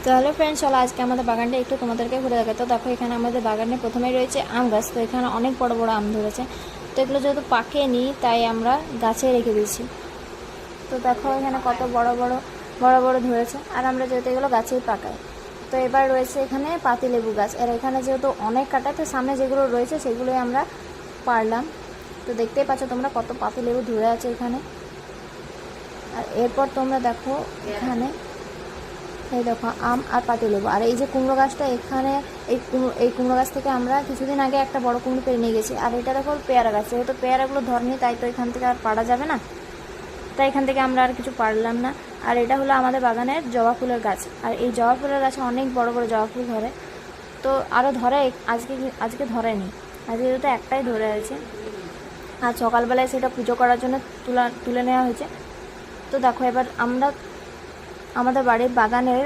তো hello friends, চলো আজকে আমাদের বাগানটা একটু তোমাদেরকে ঘুরে দেখাই। তো দেখো, এখানে আমাদের বাগানে প্রথমেই রয়েছে আম গাছ। তো এখানে অনেক বড় বড় আম ধরেছে। তো এগুলো যেহেতু পাকেনি তাই আমরা গাছে রেখে দিয়েছি। তো দেখো এখানে কত বড় বড় ধরেছে, আর আমরা যেহেতু এগুলো গাছেই পাকাই। তো এবার রয়েছে এখানে পাতিলেবু গাছ, আর এখানে যেহেতু অনেক কাটা, তো সামনে যেগুলো রয়েছে সেগুলোই আমরা পারলাম। তো দেখতেই পাচ্ছ তোমরা কত পাতিলেবু ধরে আছে এখানে। আর এরপর তোমরা দেখো এখানে এই দেখো আম আর পাতিলেবু। আর এই যে কুমড়ো গাছটা, এখানে এই কুমড়ো গাছ থেকে আমরা কিছুদিন আগে একটা বড় কুমড়ো পেরে নিয়ে গেছি। আর এটা দেখো পেয়ারা গাছ, যেহেতু পেয়ারাগুলো ধরেনি তাই তো এখান থেকে আর পাড়া যাবে না, তাই এখান থেকে আমরা আর কিছু পারলাম না। আর এটা হলো আমাদের বাগানের জবা ফুলের গাছ, আর এই জবা ফুলের গাছে অনেক বড় বড় জবা ফুল ধরে। তো আরও ধরে, আজকে ধরেনি, আজকে যেহেতু একটাই ধরে আছে। আর সকালবেলায় সেটা পুজো করার জন্য তুলে নেওয়া হয়েছে। তো দেখো এবার আমরা আমাদের বাড়ির বাগানের